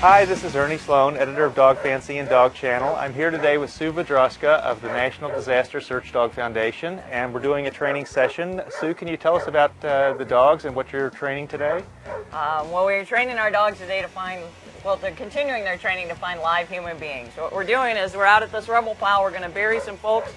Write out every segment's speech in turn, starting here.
Hi, this is Ernie Slone, editor of Dog Fancy and Dog Channel. I'm here today with Su Vodrazka of the National Disaster Search Dog Foundation, and we're doing a training session. Sue, can you tell us about the dogs and what you're training today? Well, we're training our dogs today to find, well, they're continuing their training to find live human beings. So what we're doing is we're out at this rubble pile. We're going to bury some folks,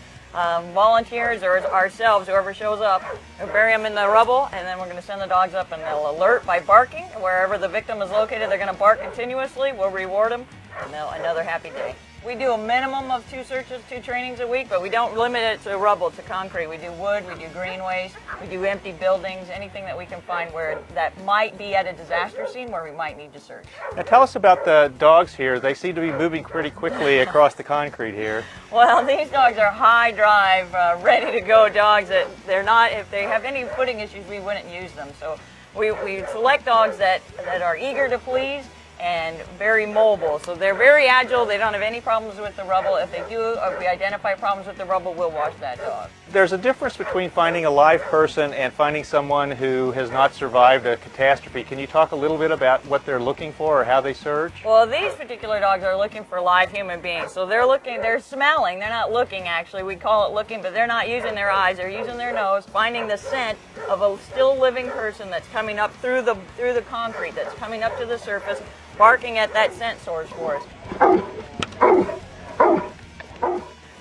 volunteers or ourselves, whoever shows up. We'll bury them in the rubble, and then we're going to send the dogs up, and they'll alert by barking. Wherever the victim is located, they're going to bark continuously. We'll reward them, and another happy day. We do a minimum of 2 searches, 2 trainings a week, but we don't limit it to rubble, to concrete. We do wood, we do greenways, we do empty buildings, anything that we can find where that might be at a disaster scene where we might need to search. Now tell us about the dogs here. They seem to be moving pretty quickly across the concrete here. Well, these dogs are high drive, ready to go dogs. That they're not, if they have any footing issues, we wouldn't use them. So we select dogs that are eager to please and very mobile. So they're very agile. They don't have any problems with the rubble. If they do, or if we identify problems with the rubble, we'll wash that dog. There's a difference between finding a live person and finding someone who has not survived a catastrophe. Can you talk a little bit about what they're looking for or how they search? Well, these particular dogs are looking for live human beings. So they're smelling. They're not looking, actually. We call it looking, but they're not using their eyes. They're using their nose, finding the scent of a still living person that's coming up through the concrete, that's coming up to the surface, barking at that scent source for us.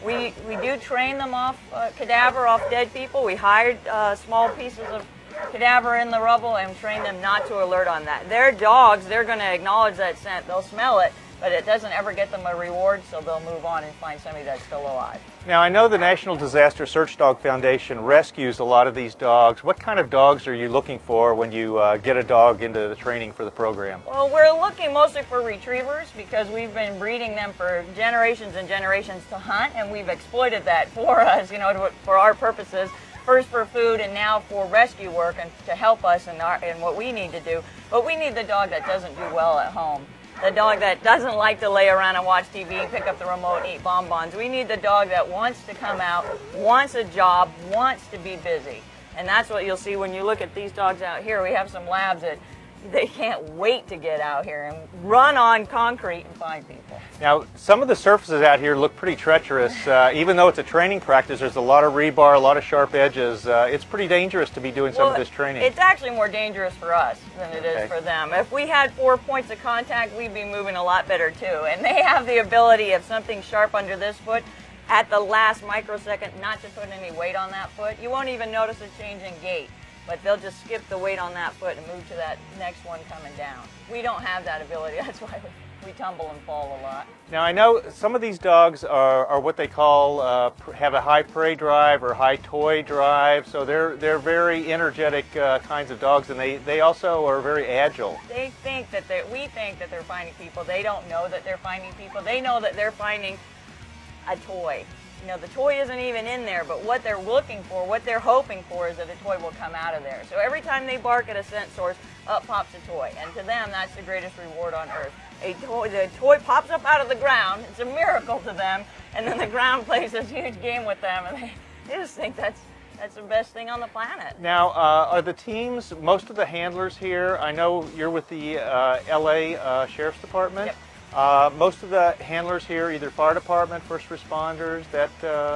We do train them off cadaver, off dead people. We hired small pieces of cadaver in the rubble and train them not to alert on that. They're dogs, they're going to acknowledge that scent, they'll smell it, but it doesn't ever get them a reward, so they'll move on and find somebody that's still alive. Now, I know the National Disaster Search Dog Foundation rescues a lot of these dogs. What kind of dogs are you looking for when you get a dog into the training for the program? Well, we're looking mostly for retrievers because we've been breeding them for generations and generations to hunt, and we've exploited that for us, for our purposes. First for food and now for rescue work and to help us in what we need to do. But we need the dog that doesn't do well at home. The dog that doesn't like to lay around and watch TV, pick up the remote and eat bonbons. We need the dog that wants to come out, wants a job, wants to be busy. And that's what you'll see when you look at these dogs out here. We have some labs that they can't wait to get out here and run on concrete and find people. Now, some of the surfaces out here look pretty treacherous. Even though it's a training practice, there's a lot of rebar, a lot of sharp edges. It's pretty dangerous to be doing some of this training. It's actually more dangerous for us than it is for them. If we had 4 points of contact, we'd be moving a lot better too. And they have the ability, if something's sharp under this foot, at the last microsecond, not to put any weight on that foot. You won't even notice a change in gait, but they'll just skip the weight on that foot and move to that next one coming down. We don't have that ability. That's why we tumble and fall a lot. Now, I know some of these dogs are what they call, have a high prey drive or high toy drive, so they're very energetic kinds of dogs, and they also are very agile. We think that they're finding people. They don't know that they're finding people. They know that they're finding a toy. The toy isn't even in there, but what they're looking for, what they're hoping for is that a toy will come out of there. So every time they bark at a scent source, up pops a toy. And to them, that's the greatest reward on earth. The toy pops up out of the ground. It's a miracle to them. And then the ground plays this huge game with them, and they just think that's the best thing on the planet. Now, are the teams, most of the handlers here, I know you're with the LA Sheriff's Department. Yep. Most of the handlers here, either fire department, first responders, they're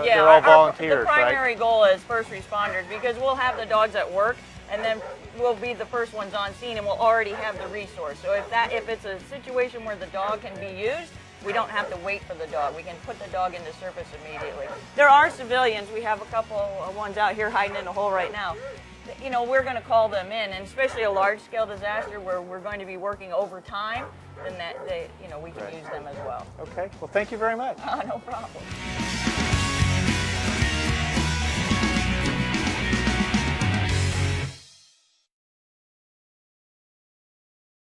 Yeah, all volunteers, the primary goal is first responders, because we'll have the dogs at work, and then we'll be the first ones on scene, and we'll already have the resource. So if it's a situation where the dog can be used, we don't have to wait for the dog. We can put the dog into service immediately. There are civilians. We have a couple of ones out here hiding in a hole right now. We're going to call them in, and especially a large-scale disaster where we're going to be working overtime, then we can use them as well. Okay. Well, thank you very much. No problem.